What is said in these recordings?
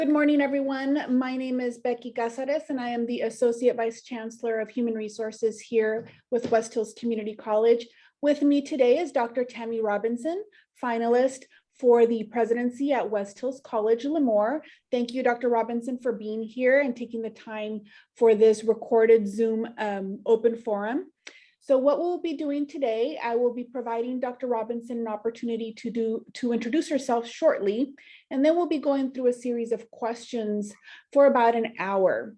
Good morning, everyone. My name is Becky Casares, and I am the Associate Vice Chancellor of Human Resources here with West Hills Community College. With me today is Dr. Tammy Robinson, finalist for the presidency at West Hills College, Lemoore. Thank you, Dr. Robinson, for being here and taking the time for this recorded Zoom open forum. So what we'll be doing today, I will be providing Dr. Robinson an opportunity to introduce herself shortly, and then we'll be going through a series of questions for about an hour.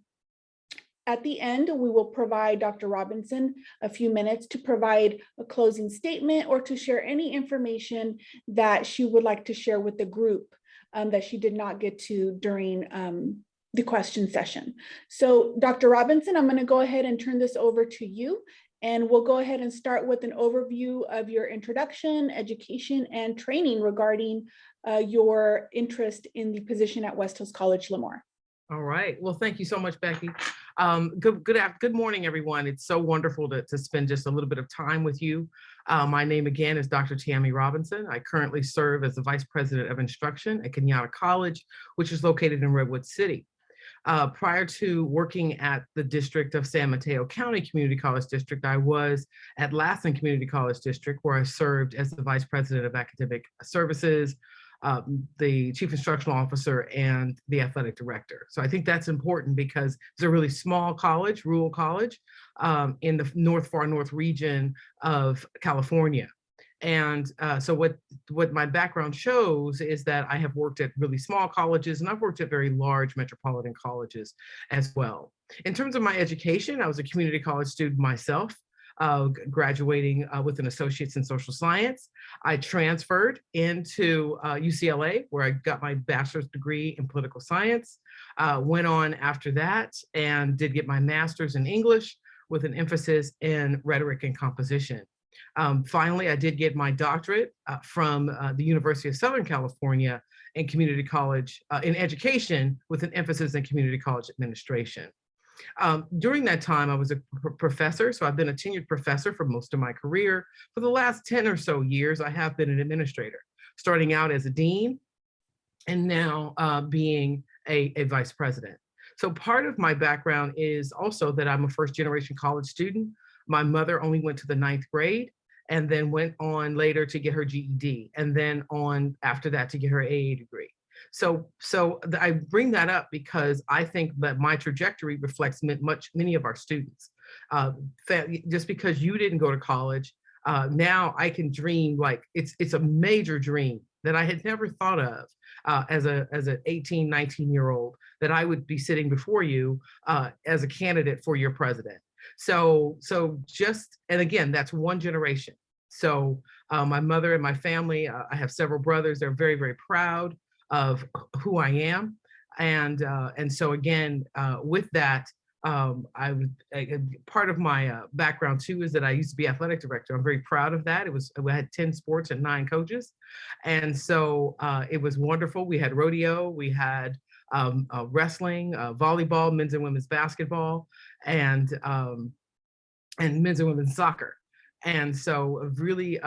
At the end, we will provide Dr. Robinson a few minutes to provide a closing statement or to share any information that she would like to share with the group that she did not get to during the question session. So Dr. Robinson, I'm going to go ahead and turn this over to you. And we'll go ahead and start with an overview of your introduction, education, and training regarding your interest in the position at West Hills College, Lemoore. All right. Well, thank you so much, Becky. Good morning, everyone. It's so wonderful to spend just a little bit of time with you. My name again is Dr. Tammy Robinson. I currently serve as the Vice President of Instruction at Kenyatta College, which is located in Redwood City. Prior to working at the District of San Mateo County Community College District, I was at Lassen Community College District, where I served as the Vice President of Academic Services, the Chief Instructional Officer, and the Athletic Director. So I think that's important because it's a really small college, rural college, in the far north region of California. And so what my background shows is that I have worked at really small colleges, and I've worked at very large metropolitan colleges as well. In terms of my education, I was a community college student myself, graduating with an associate's in social science. I transferred into UCLA, where I got my bachelor's degree in political science, went on after that and did get my master's in English with an emphasis in rhetoric and composition. Finally, I did get my doctorate from the University of Southern California in community college, in education with an emphasis in community college administration. During that time, I was a professor, so I've been a tenured professor for most of my career. For the last 10 or so years, I have been an administrator, starting out as a dean and now being a vice president. So part of my background is also that I'm a first-generation college student. My mother only went to the 9th grade and then went on later to get her GED, and then on after that to get her AA degree. So I bring that up because I think that my trajectory reflects many of our students. Just because you didn't go to college, now I can dream like it's a major dream that I had never thought of as an 18, 19-year-old, that I would be sitting before you as a candidate for your president. So just, and again, that's one generation. So my mother and my family, I have several brothers, they're very, very proud of who I am. And so again, with that, part of my background too is that I used to be athletic director. I'm very proud of that. We had 10 sports and 9 coaches. And so it was wonderful. We had rodeo, we had wrestling, volleyball, men's and women's basketball, and men's and women's soccer. And so really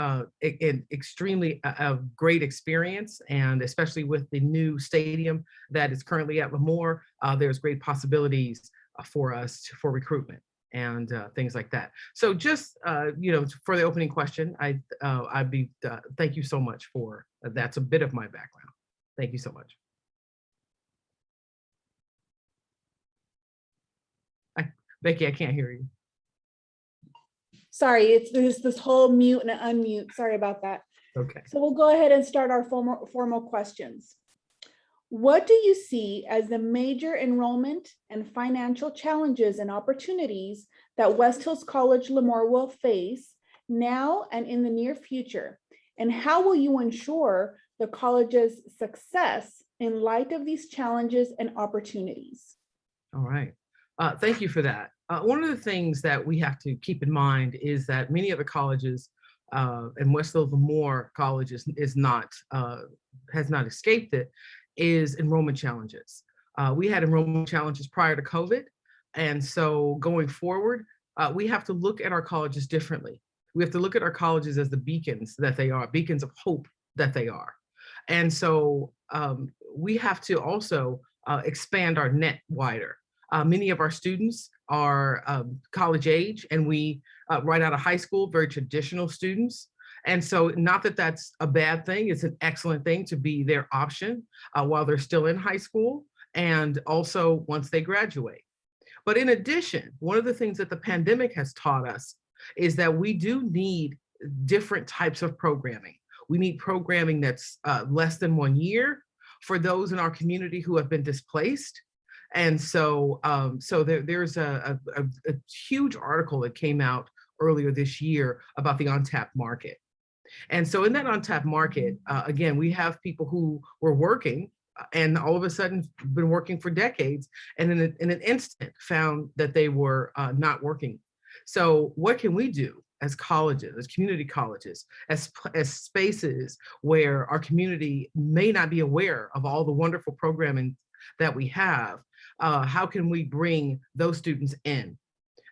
extremely a great experience, and especially with the new stadium that is currently at Lemoore, there's great possibilities for us for recruitment and things like that. So just, for the opening question, thank you so much for, that's a bit of my background. Thank you so much. Becky, I can't hear you. Sorry, there's this whole mute and unmute. Sorry about that. Okay. So we'll go ahead and start our formal questions. What do you see as the major enrollment and financial challenges and opportunities that West Hills College Lemoore will face now and in the near future? And how will you ensure the college's success in light of these challenges and opportunities? All right. Thank you for that. One of the things that we have to keep in mind is that many of the colleges, and West Hills Lemoore College has not escaped it, is enrollment challenges. We had enrollment challenges prior to COVID. And so going forward, we have to look at our colleges differently. We have to look at our colleges as the beacons that they are, beacons of hope that they are. And so we have to also expand our net wider. Many of our students are college age, and we right out of high school, very traditional students. And so not that that's a bad thing, it's an excellent thing to be their option while they're still in high school and also once they graduate. But in addition, one of the things that the pandemic has taught us is that we do need different types of programming. We need programming that's less than 1 year for those in our community who have been displaced. And so, there's a huge article that came out earlier this year about the untapped market. And so in that untapped market, again, we have people who were working and all of a sudden been working for decades, and in an instant found that they were not working. So what can we do as colleges, as community colleges, as spaces where our community may not be aware of all the wonderful programming that we have? How can we bring those students in?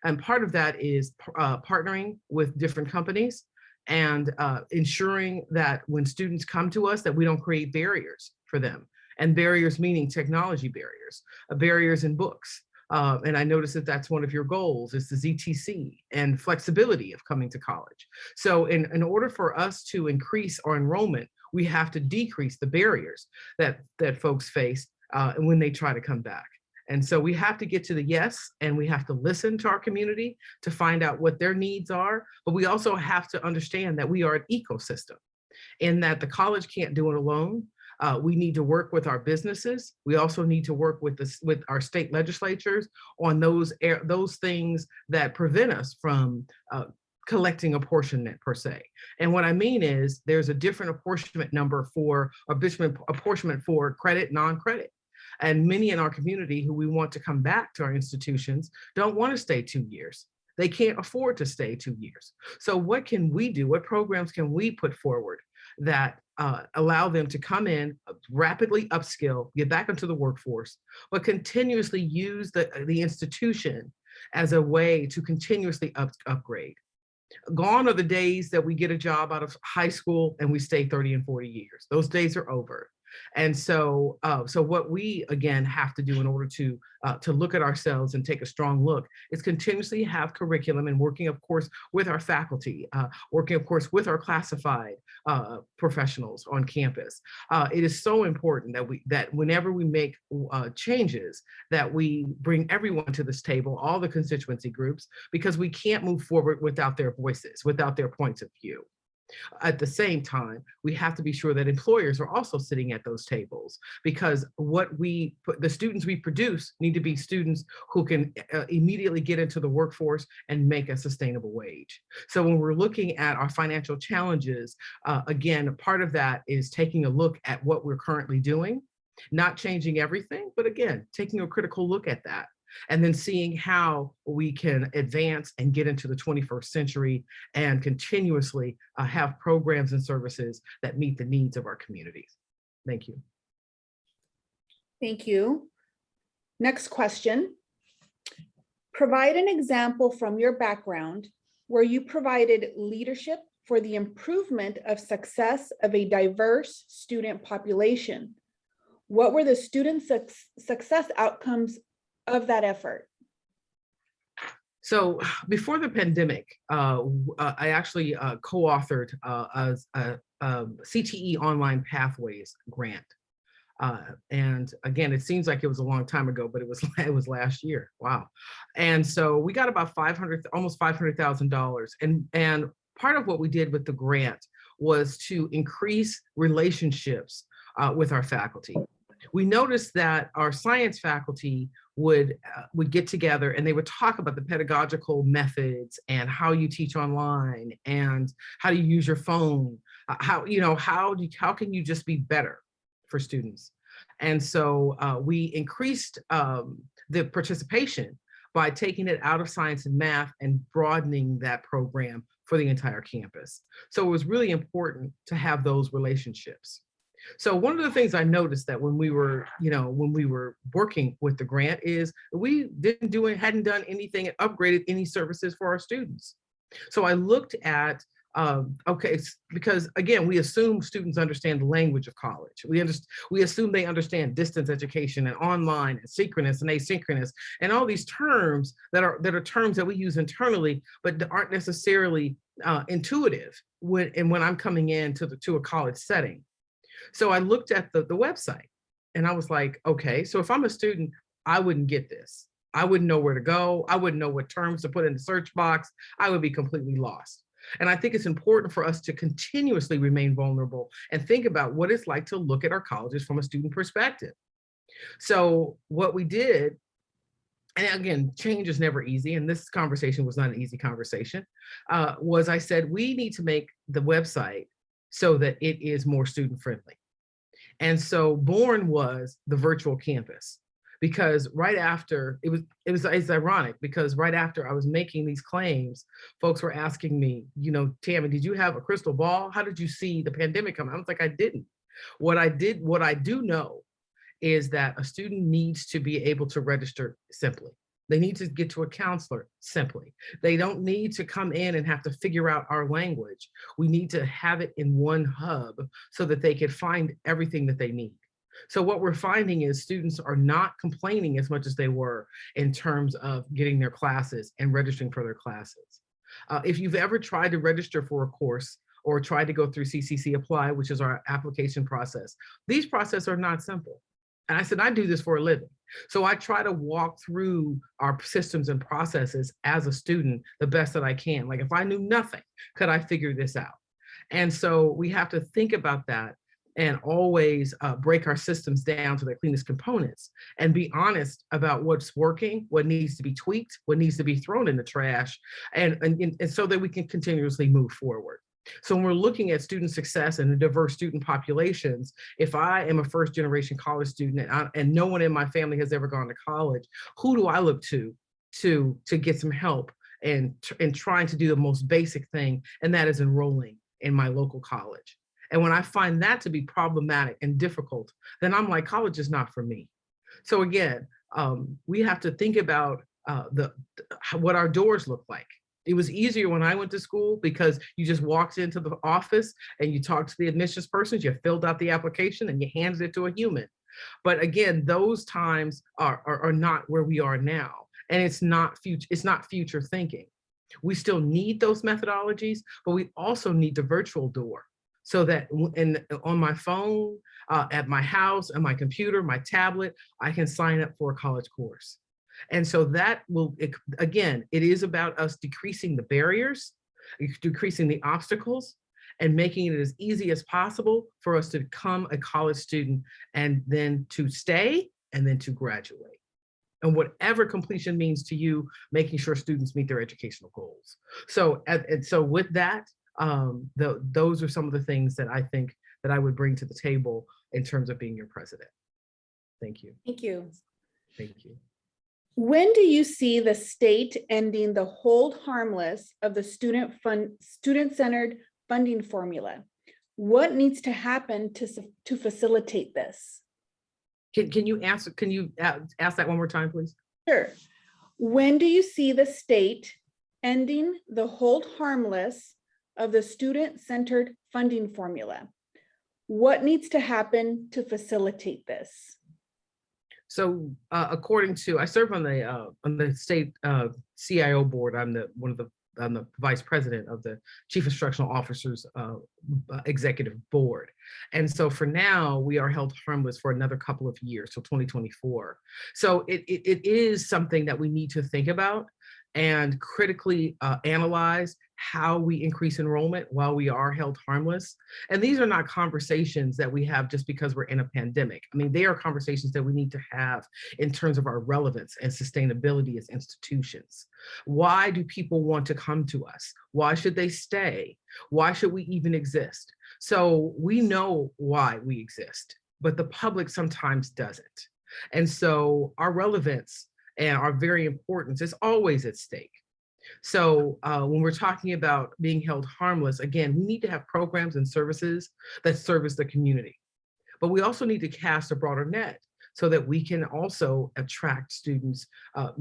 And part of that is partnering with different companies and ensuring that when students come to us, that we don't create barriers for them. And barriers meaning technology barriers, barriers in books. And I noticed that that's one of your goals is the ZTC and flexibility of coming to college. So in order for us to increase our enrollment, we have to decrease the barriers that folks face when they try to come back. And so we have to get to the yes, and we have to listen to our community to find out what their needs are. But we also have to understand that we are an ecosystem, in that the college can't do it alone. We need to work with our businesses. We also need to work with our state legislatures on those things that prevent us from collecting apportionment per se. And what I mean is there's a different apportionment number for apportionment for credit, non-credit. And many in our community who we want to come back to our institutions don't want to stay 2 years. They can't afford to stay 2 years. So what can we do? What programs can we put forward that allow them to come in, rapidly upskill, get back into the workforce, but continuously use the institution as a way to continuously upgrade? Gone are the days that we get a job out of high school and we stay 30 and 40 years. Those days are over. And so, what we again have to do in order to look at ourselves and take a strong look is continuously have curriculum and working, of course, with our faculty, working, of course, with our classified professionals on campus. It is so important that whenever we make changes, that we bring everyone to this table, all the constituency groups, because we can't move forward without their voices, without their points of view. At the same time, we have to be sure that employers are also sitting at those tables, because the students we produce need to be students who can immediately get into the workforce and make a sustainable wage. So when we're looking at our financial challenges, again, part of that is taking a look at what we're currently doing, not changing everything, but again, taking a critical look at that. And then seeing how we can advance and get into the 21st century and continuously have programs and services that meet the needs of our communities. Thank you. Thank you. Next question. Provide an example from your background where you provided leadership for the improvement of success of a diverse student population. What were the student success outcomes of that effort? So before the pandemic, I actually co-authored a CTE Online Pathways grant. And again, it seems like it was a long time ago, but it was last year. Wow. And so we got about almost $500,000. And part of what we did with the grant was to increase relationships with our faculty. We noticed that our science faculty would get together and they would talk about the pedagogical methods and how you teach online and how do you use your phone, how can you just be better for students. And so we increased the participation by taking it out of science and math and broadening that program for the entire campus. So it was really important to have those relationships. So one of the things I noticed that when we were working with the grant is we hadn't done anything and upgraded any services for our students. So I looked at Okay, because again, we assume students understand the language of college. We assume they understand distance education and online and synchronous and asynchronous and all these terms that are terms that we use internally, but aren't necessarily intuitive when I'm coming to a college setting. So I looked at the website and I was like, okay, so if I'm a student, I wouldn't get this. I wouldn't know where to go. I wouldn't know what terms to put in the search box. I would be completely lost. And I think it's important for us to continuously remain vulnerable and think about what it's like to look at our colleges from a student perspective. So what we did, and again, change is never easy, and this conversation was not an easy conversation, was I said, we need to make the website so that it is more student friendly. And so born was the virtual campus. Because right after, it's ironic because right after I was making these claims, folks were asking me, Tammy, did you have a crystal ball? How did you see the pandemic come? I was like, I didn't. What I do know is that a student needs to be able to register simply. They need to get to a counselor simply. They don't need to come in and have to figure out our language. We need to have it in one hub so that they can find everything that they need. So what we're finding is students are not complaining as much as they were in terms of getting their classes and registering for their classes. If you've ever tried to register for a course or tried to go through CCC Apply, which is our application process, these processes are not simple. And I said, I do this for a living. So I try to walk through our systems and processes as a student the best that I can. Like if I knew nothing, could I figure this out? And so we have to think about that and always break our systems down to their cleanest components and be honest about what's working, what needs to be tweaked, what needs to be thrown in the trash, and so that we can continuously move forward. So when we're looking at student success and the diverse student populations, if I am a first generation college student and no one in my family has ever gone to college, who do I look to get some help and trying to do the most basic thing, and that is enrolling in my local college. And when I find that to be problematic and difficult, then I'm like, college is not for me. So again, we have to think about what our doors look like. It was easier when I went to school because you just walked into the office and you talked to the admissions person, you filled out the application and you handed it to a human. But again, those times are not where we are now. And it's not future thinking. We still need those methodologies, but we also need the virtual door. So that on my phone, at my house, on my computer, my tablet, I can sign up for a college course. And so that will, again, it is about us decreasing the barriers, decreasing the obstacles, and making it as easy as possible for us to become a college student and then to stay and then to graduate. And whatever completion means to you, making sure students meet their educational goals. So, and so with that, those are some of the things that I think that I would bring to the table in terms of being your president. Thank you. Thank you. Thank you. When do you see the state ending the hold harmless of the student-centered funding formula? What needs to happen to facilitate this? Can you ask that one more time, please? Sure. When do you see the state ending the hold harmless of the student-centered funding formula? What needs to happen to facilitate this? So according to, I serve on the state CIO board. I'm the vice president of the Chief Instructional Officers Executive Board. And so for now, we are held harmless for another couple of years, till 2024. So it is something that we need to think about and critically analyze how we increase enrollment while we are held harmless. And these are not conversations that we have just because we're in a pandemic. I mean, they are conversations that we need to have in terms of our relevance and sustainability as institutions. Why do people want to come to us? Why should they stay? Why should we even exist? So we know why we exist, but the public sometimes doesn't. And so our relevance and our very importance is always at stake. So when we're talking about being held harmless, again, we need to have programs and services that service the community. But we also need to cast a broader net so that we can also attract students,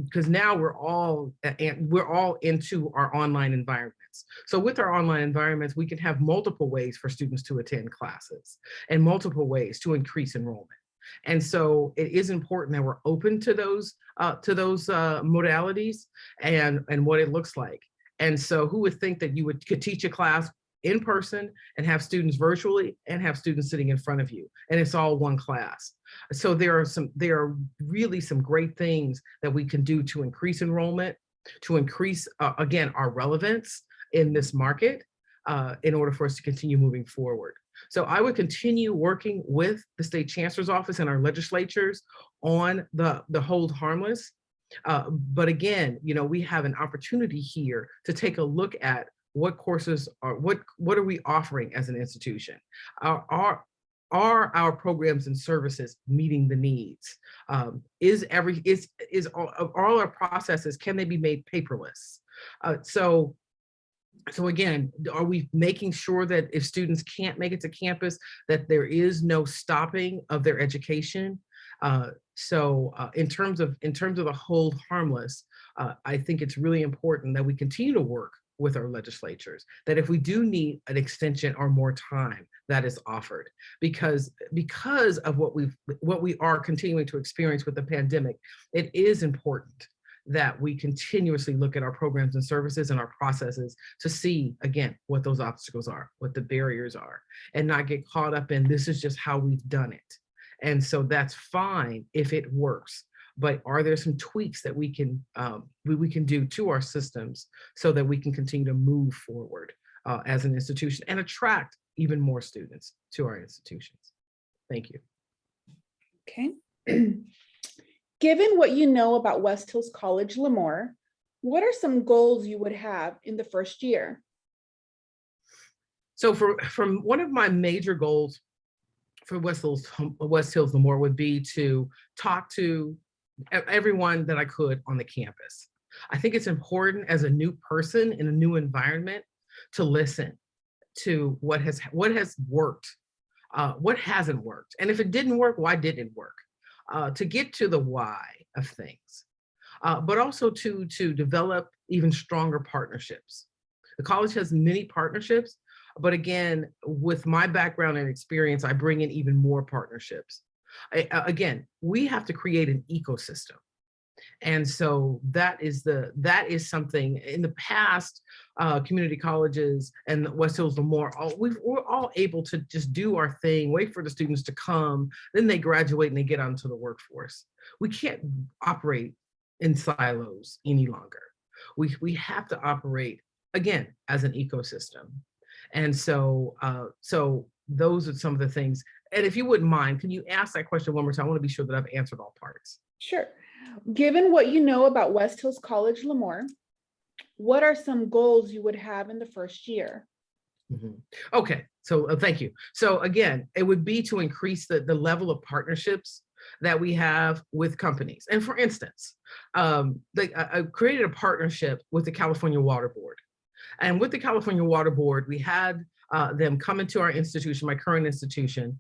because now we're all into our online environments. So with our online environments, we can have multiple ways for students to attend classes and multiple ways to increase enrollment. And so it is important that we're open to those modalities and what it looks like. And so who would think that you could teach a class in person and have students virtually and have students sitting in front of you, and it's all one class. So there are really some great things that we can do to increase enrollment, to increase, again, our relevance in this market, in order for us to continue moving forward. So I would continue working with the state chancellor's office and our legislatures on the hold harmless. But again, we have an opportunity here to take a look at what courses are, what are we offering as an institution? Are our programs and services meeting the needs? Is all our processes, can they be made paperless? So again, are we making sure that if students can't make it to campus, that there is no stopping of their education? In terms of the hold harmless, I think it's really important that we continue to work with our legislatures, that if we do need an extension or more time, that is offered, because of what we are continuing to experience with the pandemic. It is important that we continuously look at our programs and services and our processes to see, again, what those obstacles are, what the barriers are, and not get caught up in this is just how we've done it. And so that's fine if it works. But are there some tweaks that we can do to our systems so that we can continue to move forward as an institution and attract even more students to our institutions? Thank you. Okay. Given what you know about West Hills College Lemoore, what are some goals you would have in the first year? So from one of my major goals for West Hills Lemoore would be to talk to everyone that I could on the campus. I think it's important as a new person in a new environment to listen to what has worked, what hasn't worked, and if it didn't work, why didn't it work? To get to the why of things, but also to develop even stronger partnerships. The college has many partnerships, but again, with my background and experience, I bring in even more partnerships. Again, we have to create an ecosystem. And so that is something in the past, community colleges and West Hills Lemoore, we're all able to just do our thing, wait for the students to come, then they graduate and they get onto the workforce. We can't operate in silos any longer. We have to operate, again, as an ecosystem. And so those are some of the things. And if you wouldn't mind, can you ask that question one more time? I want to be sure that I've answered all parts. Sure. Given what you know about West Hills College Lemoore, what are some goals you would have in the first year? Mm-hmm. Okay, so thank you. So again, it would be to increase the level of partnerships that we have with companies. And for instance, I created a partnership with the California Water Board. And with the California Water Board, we had them come into our institution, my current institution.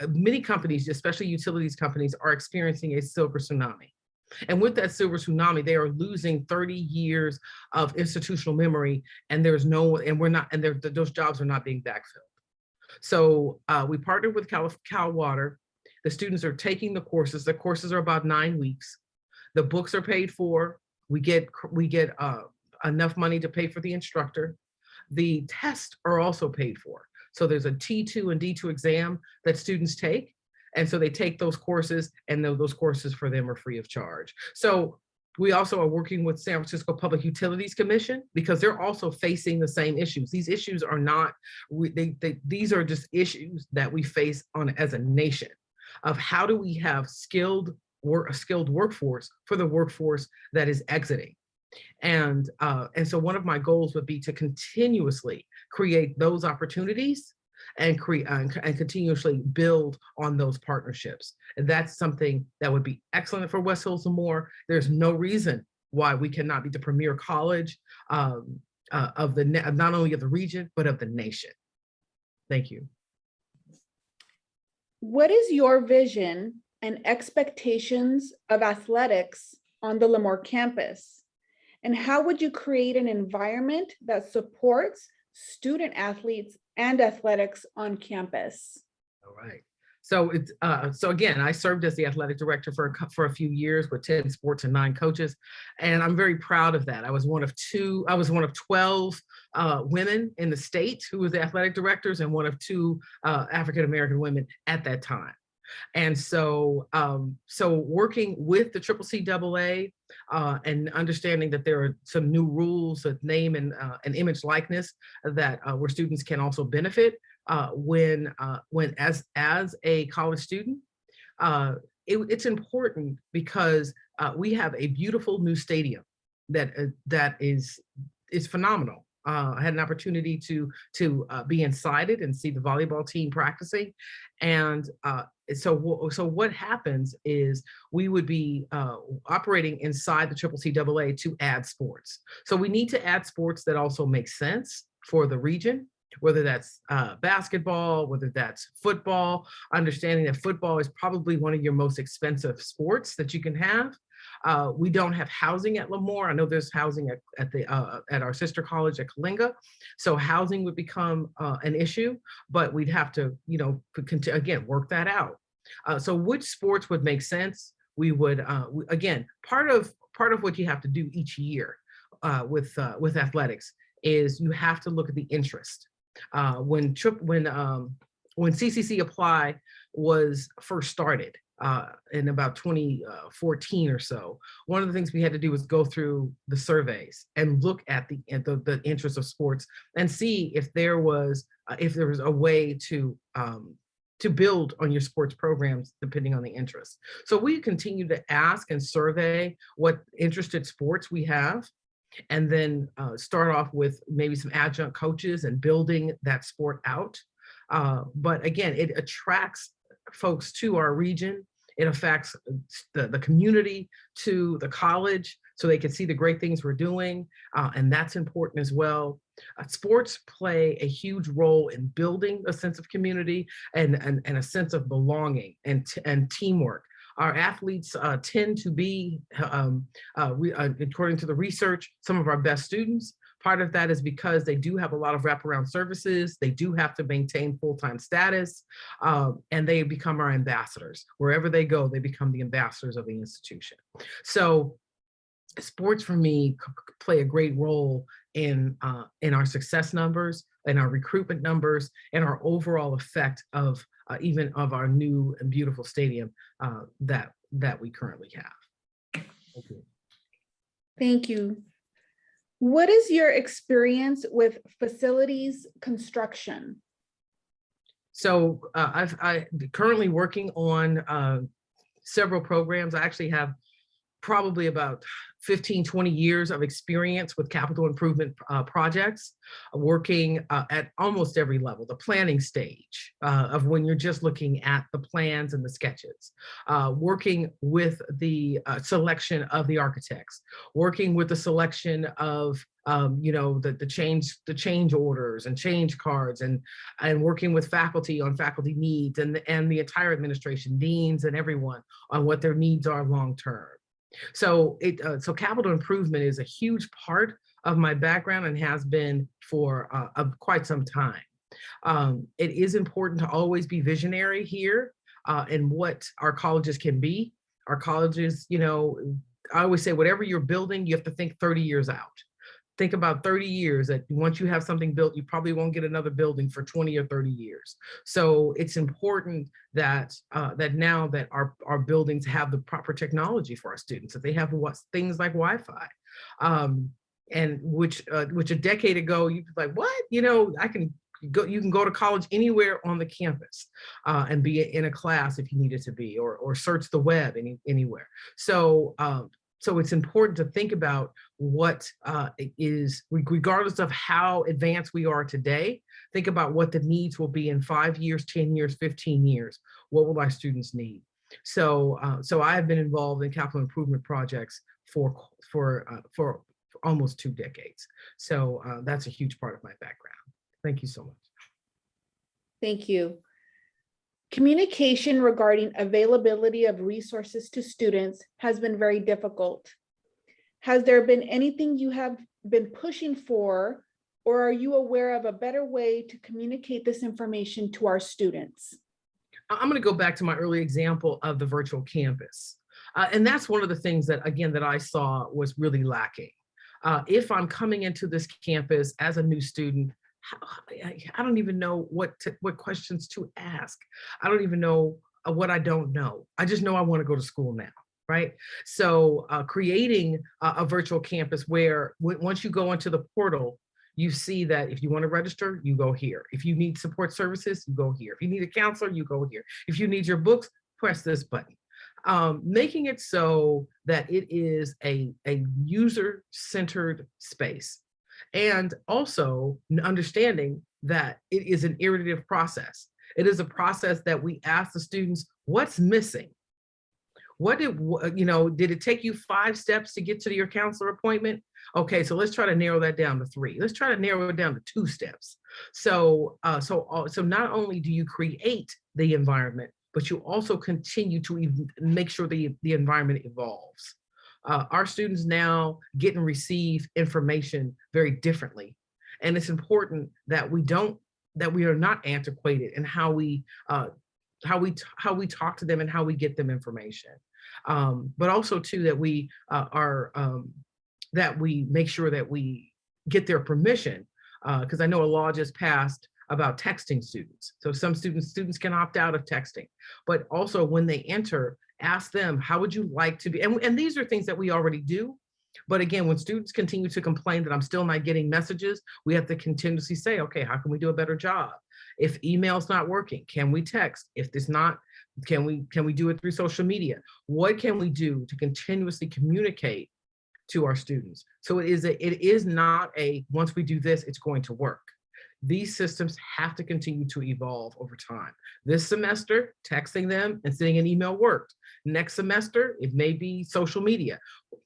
Many companies, especially utilities companies, are experiencing a silver tsunami. And with that silver tsunami, they are losing 30 years of institutional memory, and those jobs are not being backfilled. So we partnered with Cal Water. The students are taking the courses. The courses are about 9 weeks. The books are paid for. We get enough money to pay for the instructor. The tests are also paid for. So there's a T2 and D2 exam that students take. And so they take those courses, and those courses for them are free of charge. So we also are working with San Francisco Public Utilities Commission, because they're also facing the same issues. These issues are not, these are just issues that we face as a nation, of how do we have a skilled workforce for the workforce that is exiting. And so one of my goals would be to continuously create those opportunities and continuously build on those partnerships. And that's something that would be excellent for West Hills Lemoore. There's no reason why we cannot be the premier college of not only of the region, but of the nation. Thank you. What is your vision and expectations of athletics on the Lemoore campus? And how would you create an environment that supports student athletes and athletics on campus? All right. So so again, I served as the athletic director for a few years with 10 sports and 9 coaches, and I'm very proud of that. I was one of 12 women in the state who was the athletic directors, and one of 2 African American women at that time. And so, so working with the CCCAA and understanding that there are some new rules of name and image likeness that where students can also benefit when as a college student. It's important because we have a beautiful new stadium that is phenomenal. I had an opportunity to be inside it and see the volleyball team practicing, and so what happens is we would be operating inside the CCCAA to add sports. So we need to add sports that also make sense for the region, whether that's basketball, whether that's football, understanding that football is probably one of your most expensive sports that you can have. We don't have housing at Lemoore. I know there's housing at our sister college at Kalinga. So housing would become an issue, but we'd have to, again, work that out. So which sports would make sense? We would, again, part of what you have to do each year with athletics is you have to look at the interest. When CCC Apply was first started in about 2014 or so, one of the things we had to do was go through the surveys and look at the interest of sports and see if there was a way to build on your sports programs depending on the interest. So we continue to ask and survey what interested sports we have, and then start off with maybe some adjunct coaches and building that sport out. But again, it attracts folks to our region. It affects the community to the college so they can see the great things we're doing. And that's important as well. Sports play a huge role in building a sense of community and a sense of belonging and teamwork. Our athletes tend to be, according to the research, some of our best students. Part of that is because they do have a lot of wraparound services. They do have to maintain full-time status, and they become our ambassadors. Wherever they go, they become the ambassadors of the institution. So sports for me play a great role in our success numbers, in our recruitment numbers, and our overall effect of even of our new and beautiful stadium that we currently have. Thank you. Thank you. What is your experience with facilities construction? So I'm currently working on several programs. I actually have probably about 15, 20 years of experience with capital improvement projects, working at almost every level, the planning stage of when you're just looking at the plans and the sketches, working with the selection of the architects, working with the selection of the change orders and change cards, and working with faculty on faculty needs and the entire administration, deans and everyone on what their needs are long term. So capital improvement is a huge part of my background and has been for quite some time. It is important to always be visionary here in what our colleges can be. Our colleges, I always say, whatever you're building, you have to think 30 years out. Think about 30 years that once you have something built, you probably won't get another building for 20 or 30 years. So it's important that now that our buildings have the proper technology for our students, that they have things like Wi-Fi, and which a decade ago you'd be like, what? You can go to college anywhere on the campus and be in a class if you needed to be, or search the web anywhere. So it's important to think about what is, regardless of how advanced we are today, think about what the needs will be in 5 years, 10 years, 15 years. What will our students need? So I have been involved in capital improvement projects for almost 2 decades. So that's a huge part of my background. Thank you so much. Thank you. Communication regarding availability of resources to students has been very difficult. Has there been anything you have been pushing for, or are you aware of a better way to communicate this information to our students? I'm going to go back to my early example of the virtual campus. And that's one of the things that, again, that I saw was really lacking. If I'm coming into this campus as a new student, I don't even know what questions to ask. I don't even know what I don't know. I just know I want to go to school now, right? So creating a virtual campus where once you go into the portal, you see that if you want to register, you go here. If you need support services, you go here. If you need a counselor, you go here. If you need your books, press this button. Making it so that it is a user-centered space. And also understanding that it is an iterative process. It is a process that we ask the students, what's missing? Did it take you 5 steps to get to your counselor appointment? Okay, so let's try to narrow that down to 3. Let's try to narrow it down to 2 steps. So not only do you create the environment, but you also continue to make sure the environment evolves. Our students now get and receive information very differently. And it's important that we are not antiquated in how we talk to them and how we get them information. But also too, that we that we make sure that we get their permission, because I know a law just passed about texting students. So some students can opt out of texting, but also when they enter, ask them, how would you like to be? And these are things that we already do. But again, when students continue to complain that I'm still not getting messages, we have to continuously say, okay, how can we do a better job? If email's not working, can we text? If it's not, can we do it through social media? What can we do to continuously communicate to our students? So it is not a, once we do this, it's going to work. These systems have to continue to evolve over time. This semester, texting them and sending an email worked. Next semester, it may be social media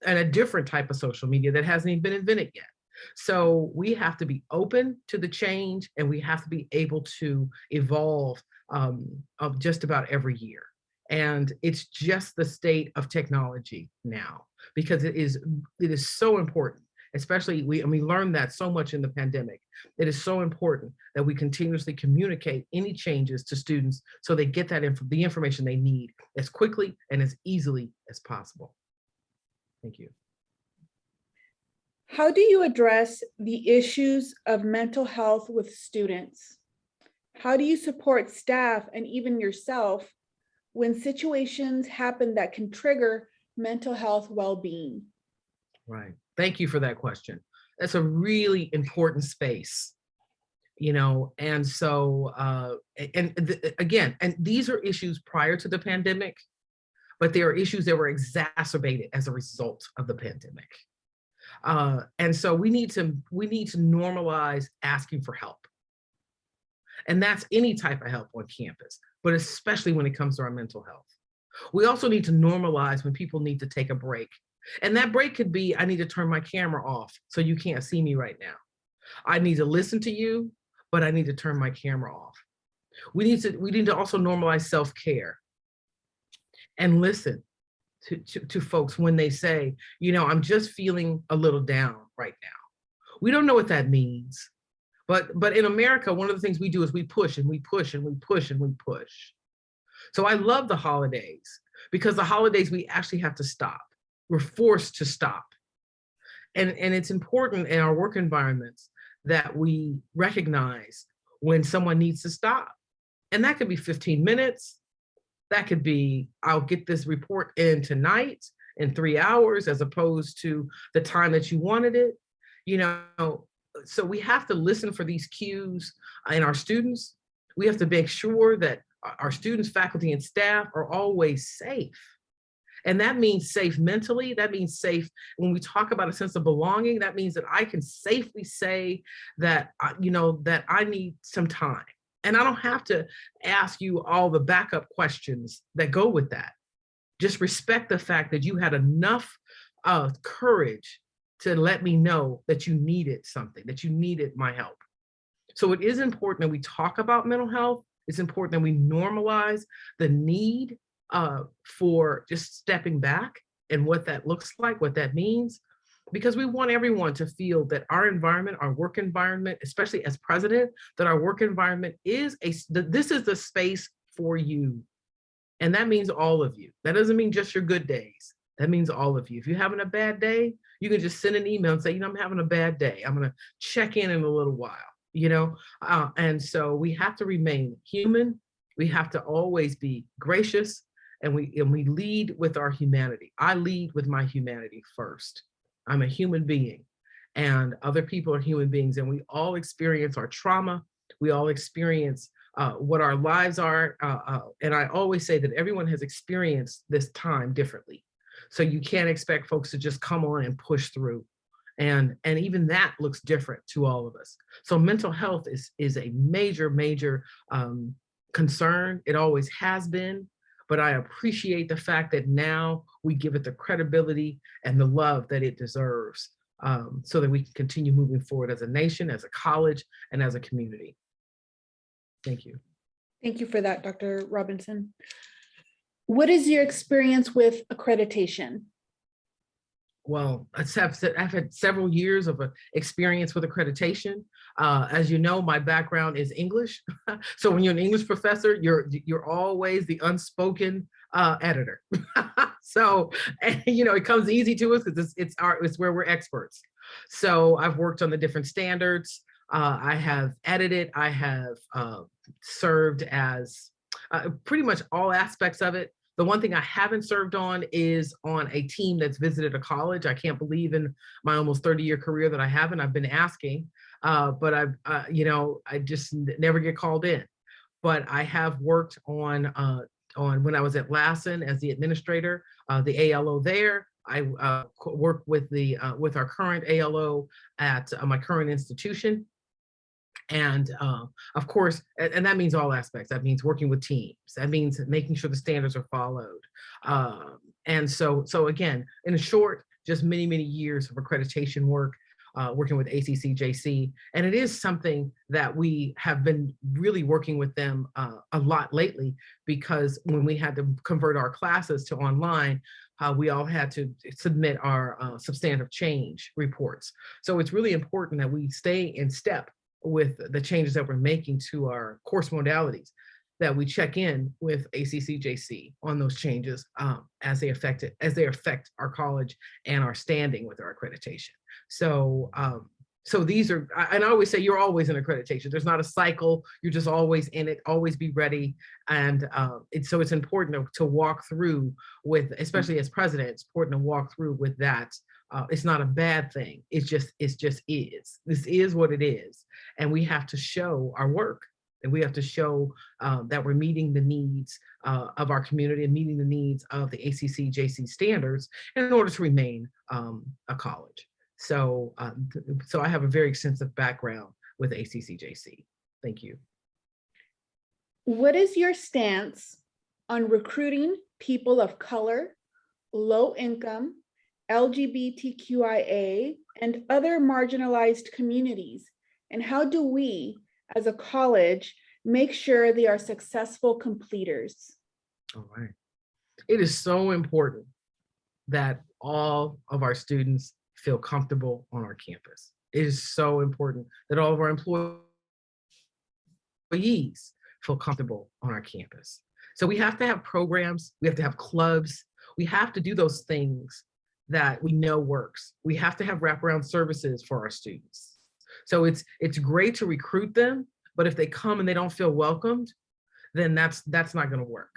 and a different type of social media that hasn't even been invented yet. So we have to be open to the change, and we have to be able to evolve of just about every year. And it's just the state of technology now, because it is so important. Especially we learned that so much in the pandemic. It is so important that we continuously communicate any changes to students so they get that the information they need as quickly and as easily as possible. Thank you. How do you address the issues of mental health with students? How do you support staff and even yourself when situations happen that can trigger mental health well-being? Right. Thank you for that question. That's a really important space, and so, again, and these are issues prior to the pandemic, but they are issues that were exacerbated as a result of the pandemic. And so we need to normalize asking for help. And that's any type of help on campus, but especially when it comes to our mental health. We also need to normalize when people need to take a break. And that break could be, I need to turn my camera off so you can't see me right now. I need to listen to you, but I need to turn my camera off. We need to also normalize self-care and listen to folks when they say, I'm just feeling a little down right now. We don't know what that means. But in America, one of the things we do is we push and we push and we push and we push. So I love the holidays, because the holidays we actually have to stop. We're forced to stop. And it's important in our work environments that we recognize when someone needs to stop. And that could be 15 minutes. That could be, I'll get this report in tonight in 3 hours, as opposed to the time that you wanted it. So we have to listen for these cues in our students. We have to make sure that our students, faculty, and staff are always safe. And that means safe mentally. That means safe when we talk about a sense of belonging. That means that I can safely say that, that I need some time. And I don't have to ask you all the backup questions that go with that. Just respect the fact that you had enough courage to let me know that you needed something, that you needed my help. So it is important that we talk about mental health It's important that we normalize the need for just stepping back and what that looks like, what that means, because we want everyone to feel that our environment, our work environment, especially as president, that our work environment is this is the space for you. And that means all of you. That doesn't mean just your good days. That means all of you. If you're having a bad day, you can just send an email and say, I'm having a bad day. I'm going to check in a little while, and so we have to remain human. We have to always be gracious, and we lead with our humanity. I lead with my humanity first. I'm a human being, and other people are human beings, and we all experience our trauma. We all experience what our lives are. And I always say that everyone has experienced this time differently. So you can't expect folks to just come on and push through. And even that looks different to all of us. So mental health is a major concern. It always has been, but I appreciate the fact that now we give it the credibility and the love that it deserves, so that we can continue moving forward as a nation, as a college, and as a community. Thank you. Thank you for that, Dr. Robinson. What is your experience with accreditation? Well, I've had several years of experience with accreditation. As you know, my background is English. So when you're an English professor, you're always the unspoken editor. So, it comes easy to us because it's where we're experts. So I've worked on the different standards. I have edited. I have served as pretty much all aspects of it. The one thing I haven't served on is on a team that's visited a college. I can't believe in my almost 30-year career that I haven't. I've been asking, but I just never get called in. But I have worked on when I was at Lassen as the administrator, the ALO there. I worked with our current ALO at my current institution. And of course, and that means all aspects. That means working with teams. That means making sure the standards are followed. And so again, in short, just many years of accreditation work, working with ACC-JC. And it is something that we have been really working with them a lot lately, because when we had to convert our classes to online, we all had to submit our substantive change reports. So it's really important that we stay in step with the changes that we're making to our course modalities, that we check in with ACC-JC on those changes as they affect our college and our standing with our accreditation. So these are, and I always say, you're always in accreditation. There's not a cycle. You're just always in it. Always be ready. And so it's important to walk through with, especially as president, it's important to walk through with that. It's not a bad thing. It's just is. This is what it is. And we have to show our work, and we have to show that we're meeting the needs of our community and meeting the needs of the ACC-JC standards in order to remain a college. So I have a very extensive background with ACC-JC. Thank you. What is your stance on recruiting people of color, low income, LGBTQIA, and other marginalized communities? And how do we, as a college, make sure they are successful completers? All right. It is so important that all of our students feel comfortable on our campus. It is so important that all of our employees feel comfortable on our campus. So we have to have programs, we have to have clubs, we have to do those things that we know works. We have to have wraparound services for our students. So it's great to recruit them, but if they come and they don't feel welcomed, then that's not going to work.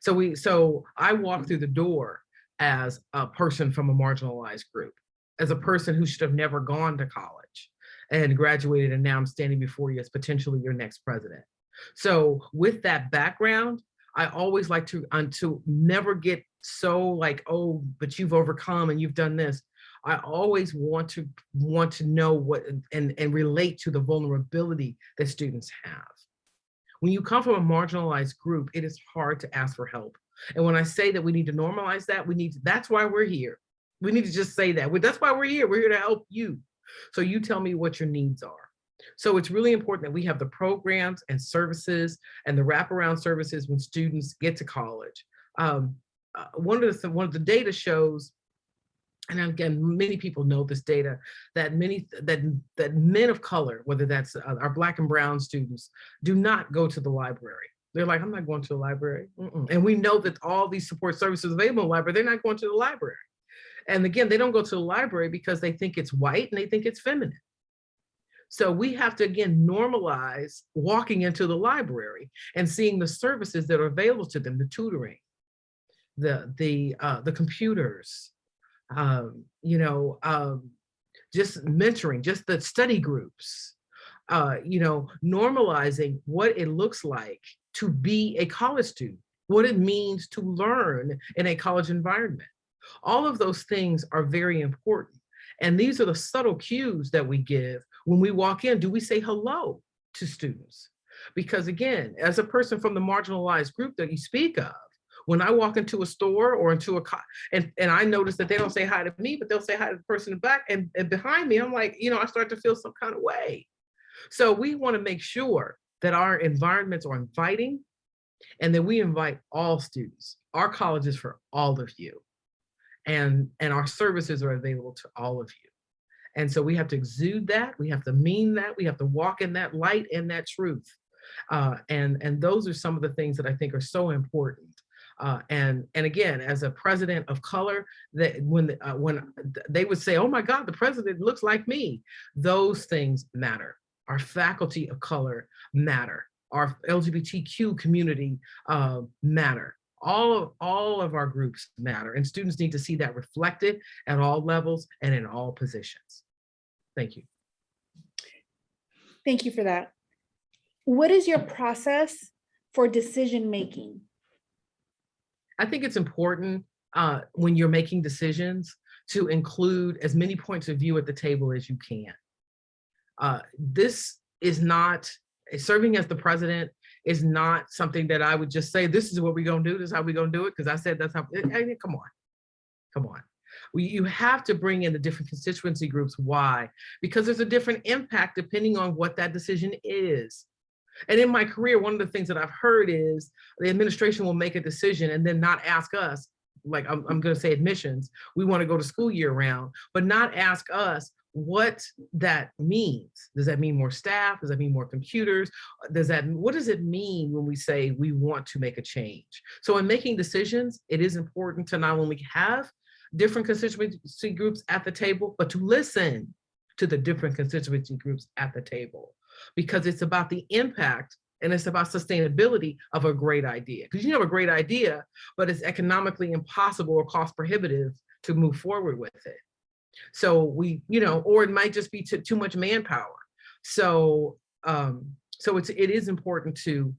So I walk through the door as a person from a marginalized group, as a person who should have never gone to college and graduated, and now I'm standing before you as potentially your next president. So with that background, I always like to never get so like, oh, but you've overcome and you've done this. I always want to know what and relate to the vulnerability that students have. When you come from a marginalized group, it is hard to ask for help. And when I say that we need to normalize that, that's why we're here. We need to just say that. That's why we're here. We're here to help you. So you tell me what your needs are. So it's really important that we have the programs and services and the wraparound services when students get to college. One of the data shows, and again, many people know this data, that men of color, whether that's our Black and brown students, do not go to the library. They're like, I'm not going to the library. And we know that all these support services available in the library, they're not going to the library. And again, they don't go to the library because they think it's white and they think it's feminine. So we have to, again, normalize walking into the library and seeing the services that are available to them, the tutoring, the computers, just mentoring, just the study groups, normalizing what it looks like to be a college student, what it means to learn in a college environment. All of those things are very important. And these are the subtle cues that we give when we walk in. Do we say hello to students? Because again, as a person from the marginalized group that you speak of, when I walk into a store or into and I notice that they don't say hi to me, but they'll say hi to the person in the back and behind me, I'm like, I start to feel some kind of way. So we want to make sure that our environments are inviting and that we invite all students. Our college is for all of you. And our services are available to all of you. And so we have to exude that, we have to mean that, we have to walk in that light and that truth. And those are some of the things that I think are so important. And again, as a president of color, that when they would say, oh my God, the president looks like me, those things matter. Our faculty of color matter. Our LGBTQ community matter. All of our groups matter, and students need to see that reflected at all levels and in all positions. Thank you. Thank you for that. What is your process for decision making? I think it's important when you're making decisions to include as many points of view at the table as you can. This is not, serving as the president is not something that I would just say, this is what we're gonna do, this is how we're gonna do it, because I said that's how, come on. You have to bring in the different constituency groups. Why? Because there's a different impact depending on what that decision is. And in my career, one of the things that I've heard is the administration will make a decision and then not ask us, like I'm gonna say admissions, we wanna go to school year round, but not ask us what that means. Does that mean more staff? Does that mean more computers? What does it mean when we say we want to make a change? So in making decisions, it is important to not only have different constituency groups at the table, but to listen to the different constituency groups at the table, because it's about the impact and it's about sustainability of a great idea. Because you have a great idea, but it's economically impossible or cost prohibitive to move forward with it. So or it might just be too much manpower. So it is important to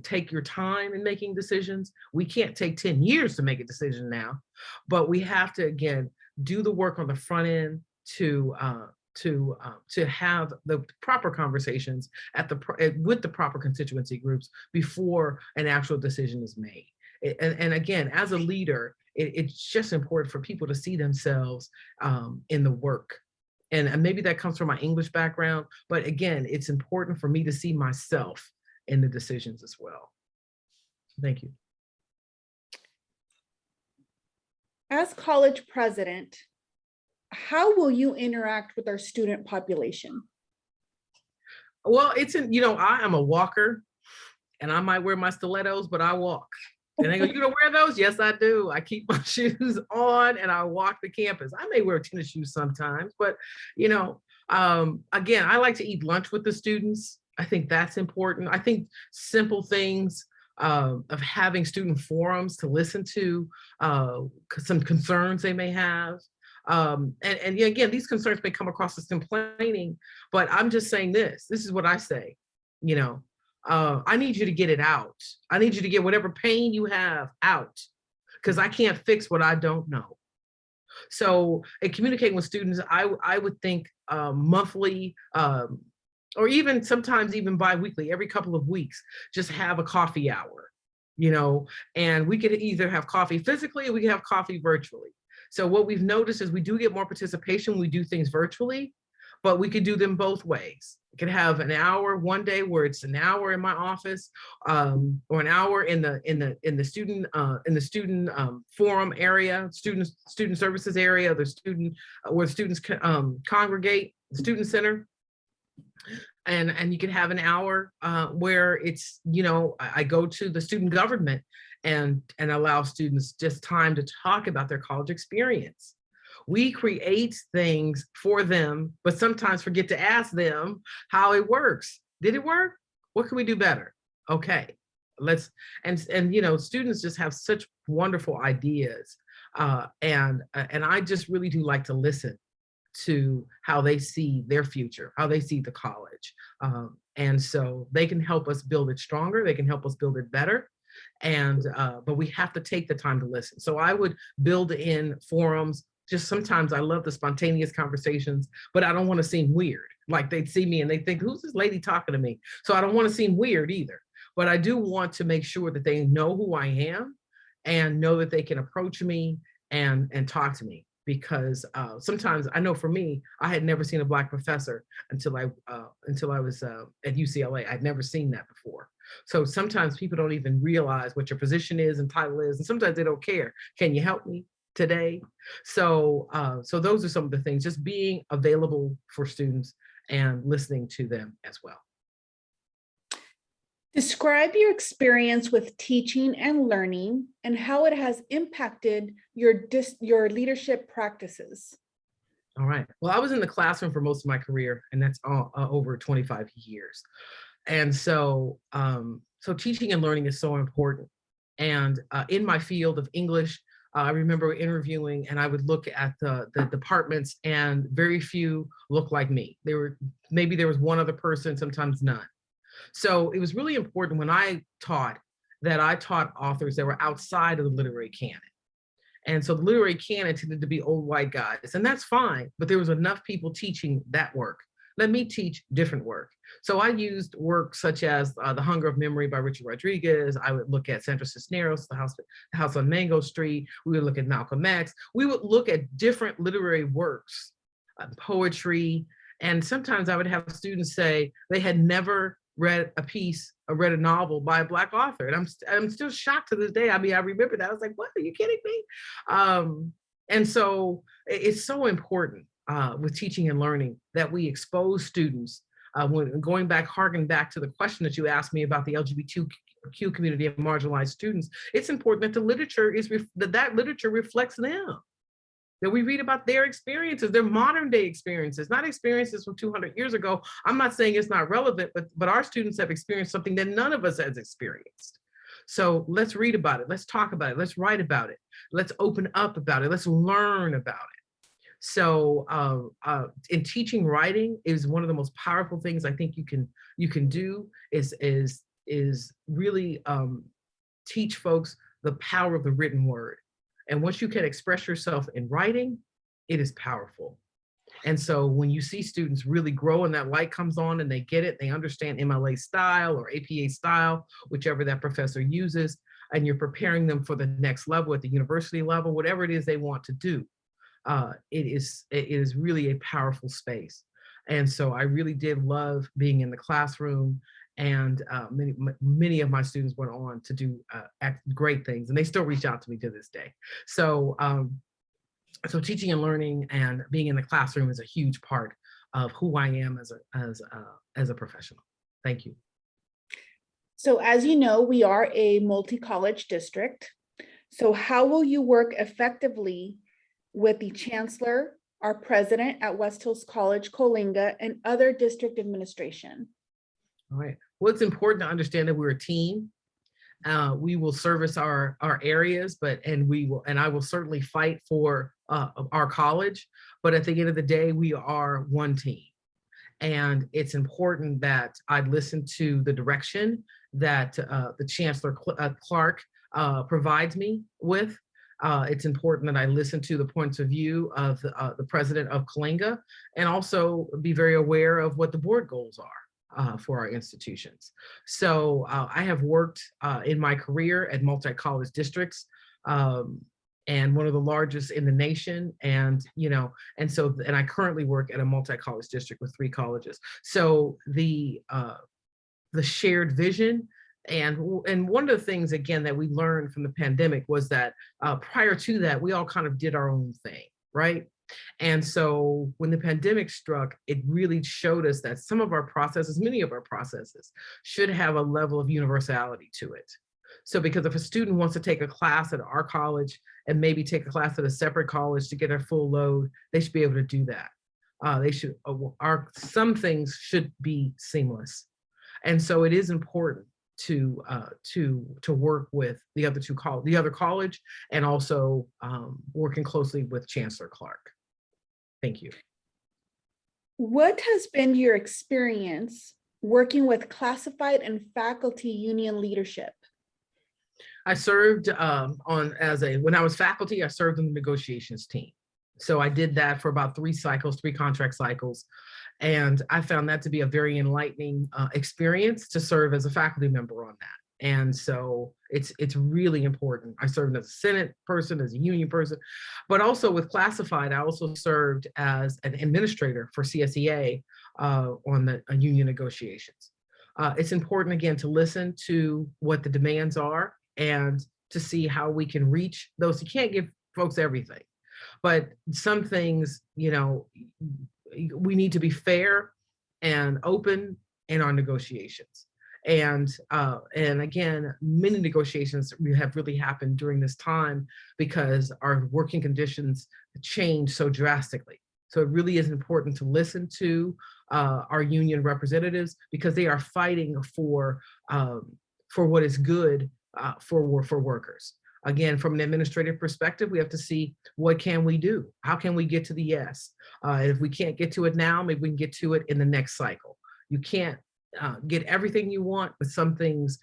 take your time in making decisions. We can't take 10 years to make a decision now, but we have to, again, do the work on the front end to have the proper conversations with the proper constituency groups before an actual decision is made. And again, as a leader, it's just important for people to see themselves in the work. And maybe that comes from my English background, but again, it's important for me to see myself in the decisions as well. Thank you. As college president, how will you interact with our student population? Well, I am a walker and I might wear my stilettos, but I walk. And they go, you don't wear those? Yes, I do. I keep my shoes on and I walk the campus. I may wear tennis shoes sometimes, but again, I like to eat lunch with the students. I think that's important. I think simple things of having student forums to listen to some concerns they may have. And again, these concerns may come across as complaining, but I'm just saying this is what I say, I need you to get it out. I need you to get whatever pain you have out, because I can't fix what I don't know. So in communicating with students, I would think monthly, or even sometimes even bi-weekly, every couple of weeks, just have a coffee hour, and we could either have coffee physically or we can have coffee virtually. So what we've noticed is we do get more participation when we do things virtually, but we could do them both ways. We could have an hour one day where it's an hour in my office, or an hour in the student forum area, student services area, where students congregate, the student center. And you can have an hour where it's, I go to the student government and allow students just time to talk about their college experience. We create things for them, but sometimes forget to ask them how it works. Did it work? What can we do better? Okay, and students just have such wonderful ideas. And I just really do like to listen to how they see their future, how they see the college. And so they can help us build it stronger. They can help us build it better. But we have to take the time to listen. So I would build in forums. Just sometimes I love the spontaneous conversations, but I don't want to seem weird. Like they'd see me and they think, who's this lady talking to me? So I don't want to seem weird either. But I do want to make sure that they know who I am and know that they can approach me and talk to me. Because sometimes I know for me, I had never seen a Black professor until I was at UCLA. I'd never seen that before. So sometimes people don't even realize what your position is and title is, and sometimes they don't care. Can you help me today? So those are some of the things, just being available for students and listening to them as well. Describe your experience with teaching and learning and how it has impacted your leadership practices. All right. Well, I was in the classroom for most of my career, and that's over 25 years. And so teaching and learning is so important. And in my field of English, I remember interviewing, and I would look at the departments, and very few looked like me. Maybe there was one other person, sometimes none. So it was really important when I taught that I taught authors that were outside of the literary canon. And so the literary canon tended to be old white guys, and that's fine, but there was enough people teaching that work. Let me teach different work. So I used work such as The Hunger of Memory by Richard Rodriguez. I would look at Sandra Cisneros, The House on Mango Street. We would look at Malcolm X. We would look at different literary works, poetry. And sometimes I would have students say they had never read a novel by a Black author. And I'm still shocked to this day. I mean, I remember that. I was like, what, are you kidding me? And so it's so important with teaching and learning that we expose students. When harking back to the question that you asked me about the LGBTQ community and marginalized students, it's important that the literature that literature reflects them. That we read about their experiences, their modern day experiences, not experiences from 200 years ago. I'm not saying it's not relevant, but our students have experienced something that none of us has experienced. So let's read about it. Let's talk about it. Let's write about it. Let's open up about it. Let's learn about it. So in teaching writing is one of the most powerful things I think you can do is really teach folks the power of the written word. And once you can express yourself in writing, it is powerful. And so when you see students really grow and that light comes on and they get it, they understand MLA style or APA style, whichever that professor uses, and you're preparing them for the next level at the university level, whatever it is they want to do, it is really a powerful space. And so I really did love being in the classroom. And many of my students went on to do great things, and they still reach out to me to this day. So teaching and learning and being in the classroom is a huge part of who I am as a professional. Thank you. So as you know, we are a multi-college district. So how will you work effectively with the chancellor, our president at West Hills College, Coalinga, and other district administration? All right. Well, it's important to understand that we're a team. We will service our areas, and I will certainly fight for our college. But at the end of the day, we are one team. And it's important that I listen to the direction that the Chancellor Clark provides me with. It's important that I listen to the points of view of the president of Coalinga, and also be very aware of what the board goals are for our institutions. So I have worked in my career at multi-college districts and one of the largest in the nation. And, and I currently work at a multi-college district with 3 colleges. So the shared vision, and one of the things, again, that we learned from the pandemic was that prior to that, we all kind of did our own thing, right? And so when the pandemic struck, it really showed us that some of our processes, many of our processes, should have a level of universality to it. So because if a student wants to take a class at our college and maybe take a class at a separate college to get a full load, they should be able to do that. Some things should be seamless. And so it is important to work with the other college, and also working closely with Chancellor Clark. Thank you. What has been your experience working with classified and faculty union leadership? I served when I was faculty, I served in the negotiations team. So I did that for about 3 contract cycles. And I found that to be a very enlightening experience to serve as a faculty member on that. And so it's really important. I served as a Senate person, as a union person, but also with classified, I also served as an administrator for CSEA on the union negotiations. It's important, again, to listen to what the demands are and to see how we can reach those. You can't give folks everything, but some things, we need to be fair and open in our negotiations. And again, many negotiations have really happened during this time because our working conditions change so drastically. So it really is important to listen to our union representatives, because they are fighting for what is good for workers. Again, from an administrative perspective, we have to see, what can we do? How can we get to the yes? If we can't get to it now, maybe we can get to it in the next cycle. You can't get everything you want, but some things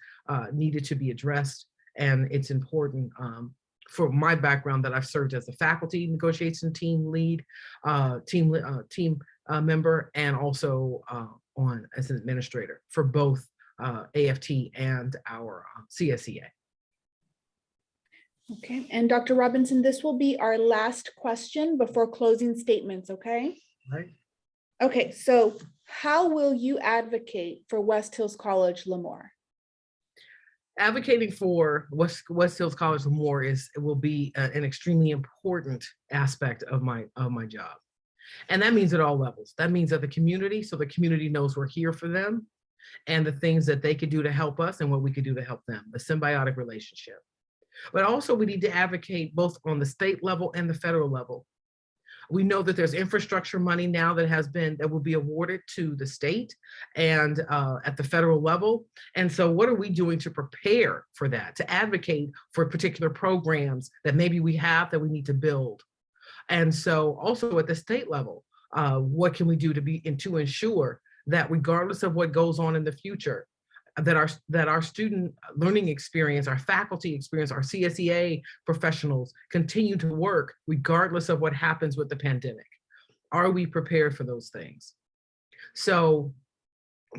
needed to be addressed. And it's important for my background that I've served as a faculty negotiation team lead, team member, and also as an administrator for both AFT and our CSEA. Okay, and Dr. Robinson, this will be our last question before closing statements, okay? Right. Okay, so how will you advocate for West Hills College Lemoore? Advocating for West Hills College Lemoore will be an extremely important aspect of my job. And that means at all levels. That means at the community, so the community knows we're here for them, and the things that they could do to help us and what we could do to help them, the symbiotic relationship. But also we need to advocate both on the state level and the federal level. We know that there's infrastructure money now that will be awarded to the state and at the federal level. And so what are we doing to prepare for that, to advocate for particular programs that maybe we have that we need to build? And so also at the state level, what can we do to ensure that regardless of what goes on in the future, that our student learning experience, our faculty experience, our CSEA professionals continue to work regardless of what happens with the pandemic? Are we prepared for those things? So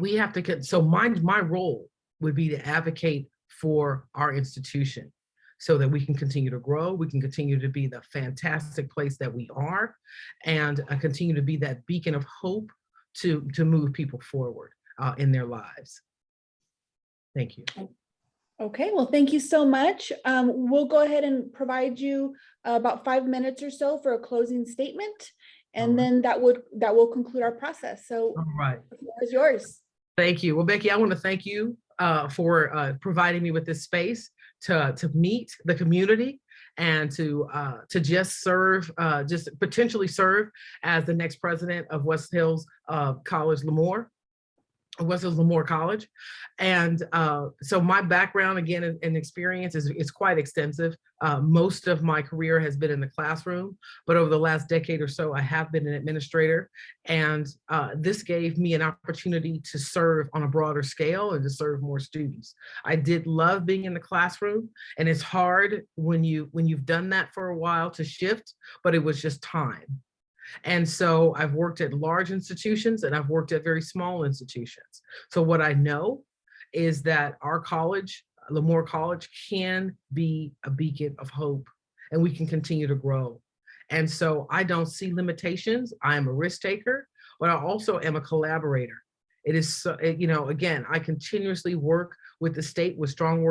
we have to get, so my role would be to advocate for our institution so that we can continue to grow, we can continue to be the fantastic place that we are, and continue to be that beacon of hope to move people forward in their lives. Thank you. Okay, well, thank you so much. We'll go ahead and provide you about 5 minutes or so for a closing statement, and then that will conclude our process. So all right, the floor is yours. Thank you. Well, Becky, I want to thank you for providing me with this space to meet the community and to just serve, just potentially serve as the next president of West Hills College Lemoore. West Hills Lemoore College. And so my background, again, and experience is quite extensive. Most of my career has been in the classroom, but over the last decade or so, I have been an administrator. And this gave me an opportunity to serve on a broader scale and to serve more students. I did love being in the classroom, and it's hard when you've done that for a while to shift, but it was just time. And so I've worked at large institutions and I've worked at very small institutions. So what I know is that our college, Lemoore College, can be a beacon of hope and we can continue to grow. And so I don't see limitations. I am a risk taker, but I also am a collaborator. It is, again, I continuously work with the state with strong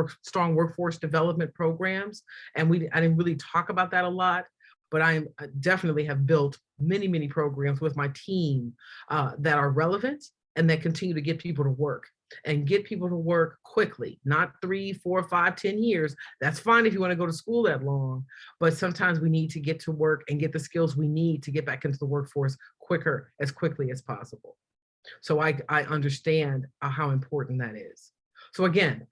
workforce development programs. And I didn't really talk about that a lot, but I definitely have built many, many programs with my team that are relevant and that continue to get people to work and get people to work quickly, not 3, 4, 5, 10 years. That's fine if you want to go to school that long, but sometimes we need to get to work and get the skills we need to get back into the workforce as quickly as possible. So I understand how important that is. So again,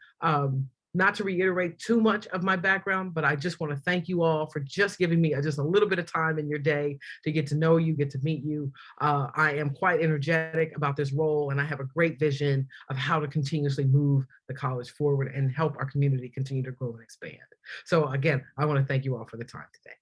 not to reiterate too much of my background, but I just want to thank you all for just giving me just a little bit of time in your day to get to know you, get to meet you. I am quite energetic about this role, and I have a great vision of how to continuously move the college forward and help our community continue to grow and expand. So again, I want to thank you all for the time today.